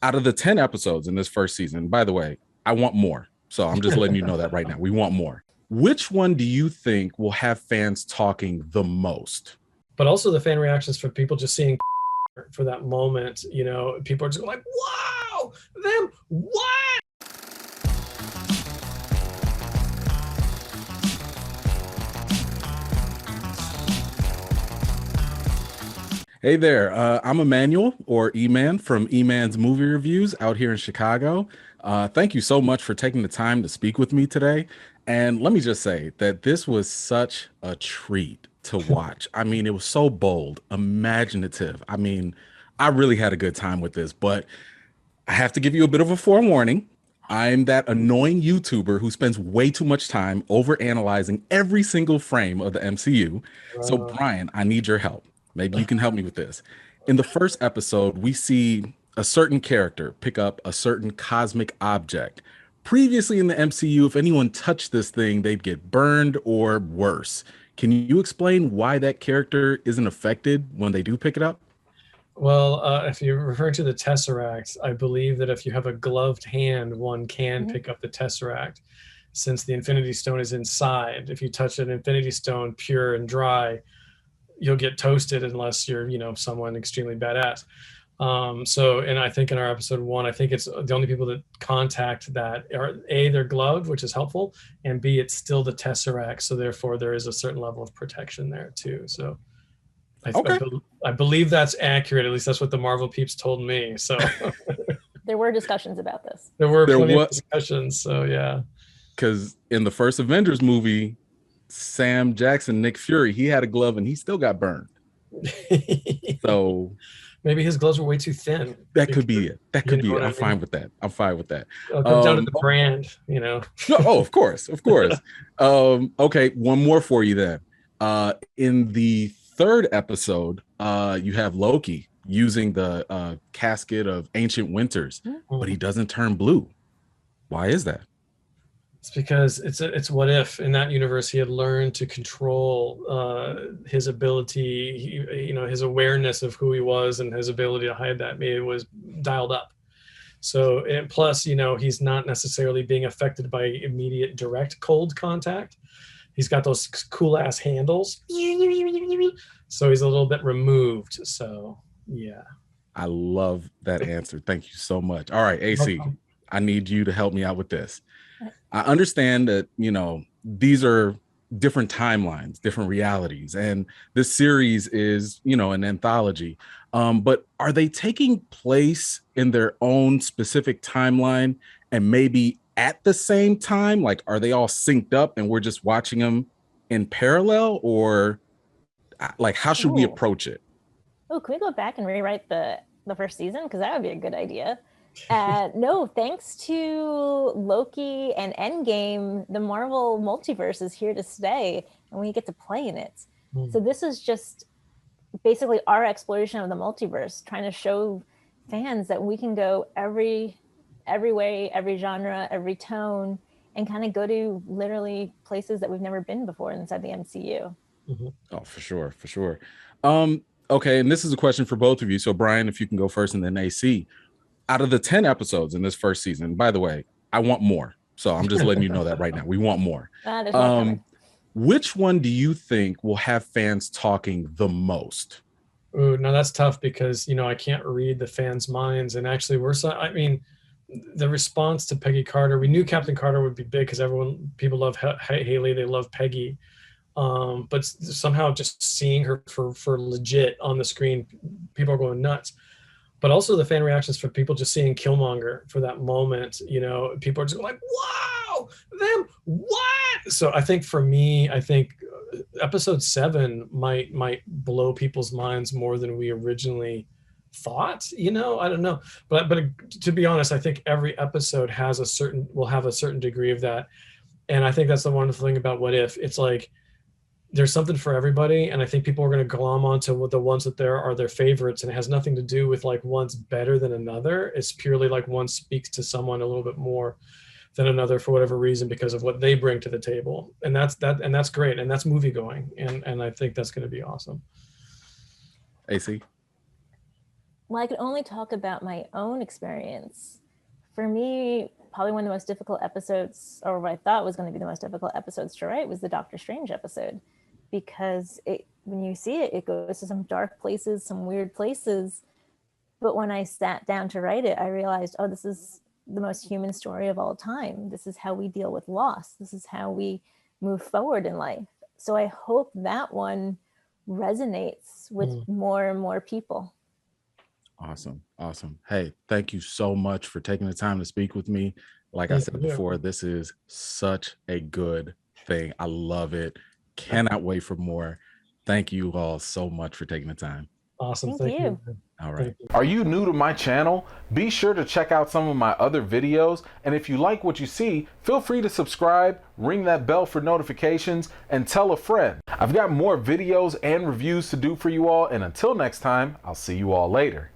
Out of the 10 episodes in this first season, by the way, I want more. So I'm just letting you know that right now. We want more. Which one do you think will have fans talking the most? But also the fan reactions for people just seeing for that moment, people are just going like, wow, them, what? Hey there, I'm Emmanuel or E-Man from E-Man's Movie Reviews out here in Chicago. Thank you so much for taking the time to speak with me today. And let me just say that this was such a treat to watch. I mean, it was so bold, imaginative. I mean, I really had a good time with this, but I have to give you a bit of a forewarning. I'm that annoying YouTuber who spends way too much time over analyzing every single frame of the MCU. So, Uh, Bryan, I need your help. Maybe you can help me with this. In the first episode, we see a certain character pick up a certain cosmic object. Previously in the MCU, if anyone touched this thing, they'd get burned or worse. Can you explain why that character isn't affected when they do pick it up? well, if you're referring to the Tesseract, I believe that if you have a gloved hand, one can Mhm. pick up the Tesseract. Since the Infinity Stone is inside, if you touch an Infinity Stone pure and dry, you'll get toasted unless you're, someone extremely badass. And I think in our episode 1, I think it's the only people that contact that are A, they're gloved, which is helpful, and B, it's still the Tesseract. So therefore there is a certain level of protection there too. So Okay. I believe that's accurate. At least that's what the Marvel peeps told me. So There were discussions about this. there were There plenty of was, discussions. So yeah. because in the first Avengers movie, Sam Jackson, Nick Fury, he had a glove and he still got burned. So Maybe his gloves were way too thin. that could be it. That You could know be it. what I I'm mean? fine with that. I'm fine with that. It comes down to the Oh, brand. no, oh, of course, of course. Okay, one more for you then. In the third episode, you have Loki using the casket of ancient winters, but he doesn't turn blue. Why is that? It's because it's what if in that universe he had learned to control his ability, his awareness of who he was and his ability to hide that. Maybe it was dialed up. So and plus, he's not necessarily being affected by immediate direct cold contact. He's got those cool ass handles, so he's a little bit removed. So yeah. I love that answer. Thank you so much. All right, AC, I need you to help me out with this. I understand that, these are different timelines, different realities, and this series is, an anthology. But are they taking place in their own specific timeline and maybe at the same time? Like, are they all synced up and we're just watching them in parallel, or like, how should we Ooh. approach it? Oh, can we go back and rewrite the first season? Because that would be a good idea. No, thanks to Loki and Endgame, the Marvel multiverse is here to stay, and we get to play in it. So this is just basically our exploration of the multiverse, trying to show fans that we can go every way, every genre, every tone, and kind of go to literally places that we've never been before inside the MCU. Oh, for sure, for sure. Okay, and this is a question for both of you. So, Bryan, if you can go first, and then AC. Out of the 10 episodes in this first season, by the way, I want more. So I'm just letting you know that right now. We want more. There's more coming. Which one do you think will have fans talking the most? Ooh, no, that's tough because I can't read the fans' minds, and actually, the response to Peggy Carter. We knew Captain Carter would be big because people love Haley, they love Peggy, but somehow just seeing her for legit on the screen, people are going nuts. But also the fan reactions for people just seeing Killmonger for that moment, people are just like, wow, them, what? So I think for me, episode 7 might blow people's minds more than we originally thought. I don't know. But to be honest, I think every episode will have a certain degree of that. And I think that's the wonderful thing about What If. It's like, there's something for everybody, and I think people are going to glom onto what the ones that are their favorites, and it has nothing to do with like one's better than another. It's purely like one speaks to someone a little bit more than another for whatever reason because of what they bring to the table, and that's great, and that's movie going, and I think that's going to be awesome. AC? Well, I could only talk about my own experience. For me, probably one of the most difficult episodes, or what I thought was going to be the most difficult episodes to write, was the Doctor Strange episode, because when you see it, it goes to some dark places, some weird places. But when I sat down to write it, I realized, oh, this is the most human story of all time. This is how we deal with loss. This is how we move forward in life. So I hope that one resonates with more and more people. Awesome. Awesome. Hey, thank you so much for taking the time to speak with me. Like I said before, this is such a good thing. I love it. Cannot wait for more. Thank you all so much for taking the time. Awesome. Thank you. All right. Are you new to my channel? Be sure to check out some of my other videos. And if you like what you see, feel free to subscribe, ring that bell for notifications, and tell a friend. I've got more videos and reviews to do for you all. And until next time, I'll see you all later.